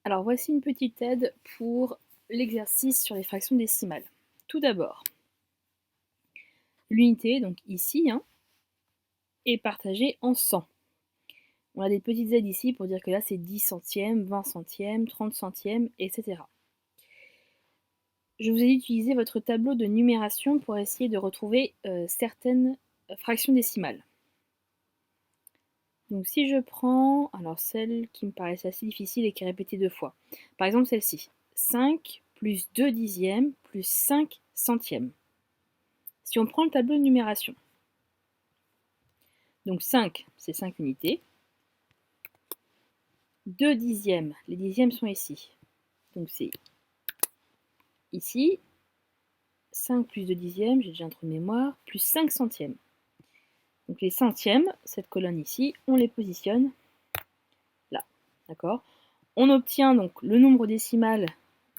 Alors voici une petite aide pour l'exercice sur les fractions décimales. Tout d'abord, l'unité, donc ici, est partagée en 100. On a des petites aides ici pour dire que là c'est 10 centièmes, 20 centièmes, 30 centièmes, etc. Je vous ai utilisé votre tableau de numération pour essayer de retrouver certaines fractions décimales. Donc si je prends, alors celle qui me paraissait assez difficile et qui est répétée 2 fois. Par exemple celle-ci, 5 plus 2 dixièmes plus 5 centièmes. Si on prend le tableau de numération, donc 5, c'est 5 unités. 2 dixièmes, les dixièmes sont ici. Donc c'est ici. 5 plus 2 dixièmes, j'ai déjà un trou de mémoire, plus 5 centièmes. Donc les centièmes, cette colonne ici, on les positionne là. D'accord? On obtient donc le nombre décimal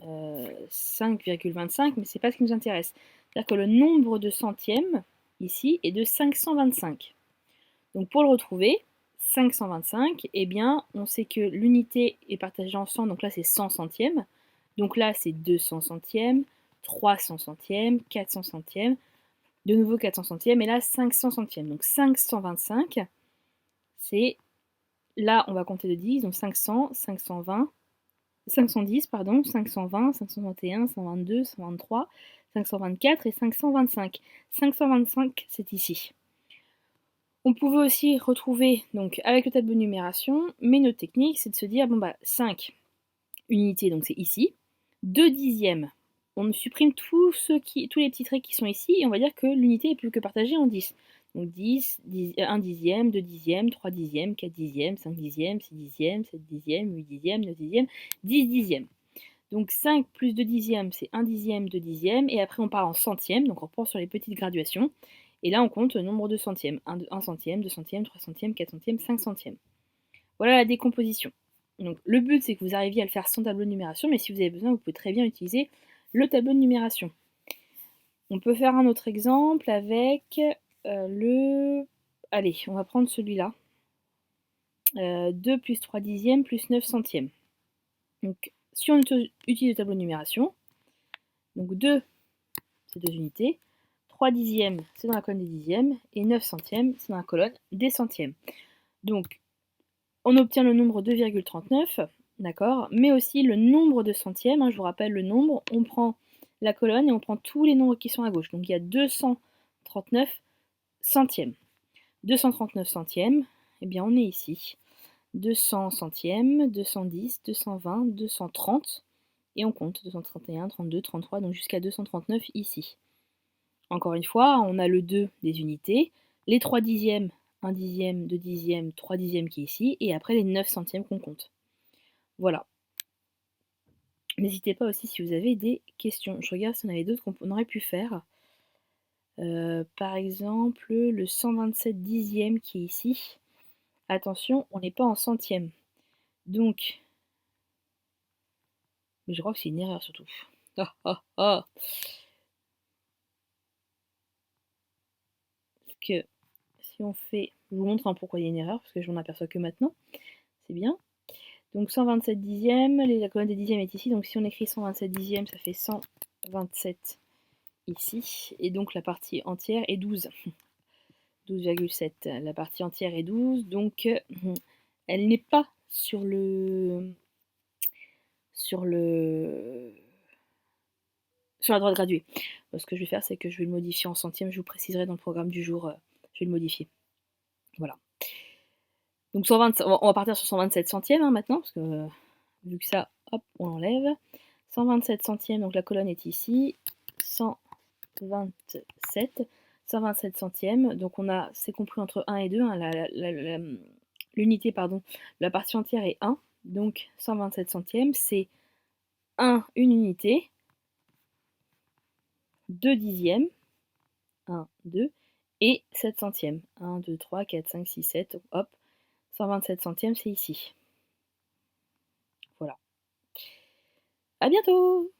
5,25, mais c'est pas ce qui nous intéresse. C'est-à-dire que le nombre de centièmes, ici, est de 525. Donc pour le retrouver, 525, eh bien, on sait que l'unité est partagée en 100, donc là c'est 100 centièmes. Donc là c'est 200 centièmes, 300 centièmes, 400 centièmes, de nouveau 400 centièmes, et là 500 centièmes. Donc 525, c'est, là on va compter de 10, donc 500, 520, 510, pardon, 520, 521, 122, 123, 524 et 525. 525, c'est ici. On pouvait aussi retrouver, donc avec le tableau de numération, mais notre technique, c'est de se dire, bon bah 5 unités, donc c'est ici. 2 dixièmes, on supprime tous les petits traits qui sont ici, et on va dire que l'unité est plus que partagée en 10. Donc 10, 1 dixième, 2 dixièmes, 3 dixièmes, 4 dixièmes, 5 dixièmes, 6 dixièmes, 7 dixièmes, 8 dixièmes, 9 dixièmes, 10 dixièmes. Donc 5 plus 2 dixièmes, c'est 1 dixième, 2 dixièmes, et après on part en centièmes, donc on reprend sur les petites graduations, et là on compte le nombre de centièmes, 1 centième, 2 centièmes, 3 centièmes, 4 centièmes, 5 centièmes. Voilà la décomposition. Donc le but c'est que vous arriviez à le faire sans tableau de numération, mais si vous avez besoin, vous pouvez très bien utiliser le tableau de numération. On peut faire un autre exemple avec le... Allez, on va prendre celui-là. 2 plus 3 dixièmes plus 9 centièmes. Donc si on utilise le tableau de numération, donc 2, c'est 2 unités, 3 dixièmes, c'est dans la colonne des dixièmes, et 9 centièmes, c'est dans la colonne des centièmes. Donc, on obtient le nombre 2,39, d'accord, mais aussi le nombre de centièmes, je vous rappelle le nombre, on prend la colonne et on prend tous les nombres qui sont à gauche. Donc il y a 239 centièmes. 239 centièmes, eh bien on est ici. 200 centièmes, 210, 220, 230, et on compte 231, 32, 33, donc jusqu'à 239 ici. Encore une fois, on a le 2 des unités, les 3 dixièmes, 1 dixième, 2 dixièmes, 3 dixièmes qui est ici, et après les 9 centièmes qu'on compte. Voilà. N'hésitez pas aussi si vous avez des questions. Je regarde si on avait d'autres qu'on aurait pu faire. Par exemple, le 127 dixième qui est ici. Attention, on n'est pas en centième. Donc, mais je crois que c'est une erreur surtout. Ah, ah, ah. Parce que si on fait... Je vous montre pourquoi il y a une erreur, parce que je m'en aperçois que maintenant. C'est bien. Donc 127 dixièmes, la colonne des dixièmes est ici, donc si on écrit 127 dixièmes, ça fait 127 ici, et donc la partie entière est 12. 12,7. La partie entière est 12, donc elle n'est pas sur la droite graduée. Ce que je vais faire, c'est que je vais le modifier en centièmes, je vous préciserai dans le programme du jour, je vais le modifier. Voilà. Donc 120, on va partir sur 127 centièmes maintenant, parce que vu que ça, hop, on l'enlève. 127 centièmes, donc la colonne est ici. 127, 127 centièmes, donc on a, c'est compris entre 1 et 2, l'unité, pardon, la partie entière est 1, donc 127 centièmes, c'est 1, une unité, 2 dixièmes, 1, 2, et 7 centièmes, 1, 2, 3, 4, 5, 6, 7, hop, 127 centièmes, c'est ici. Voilà. À bientôt!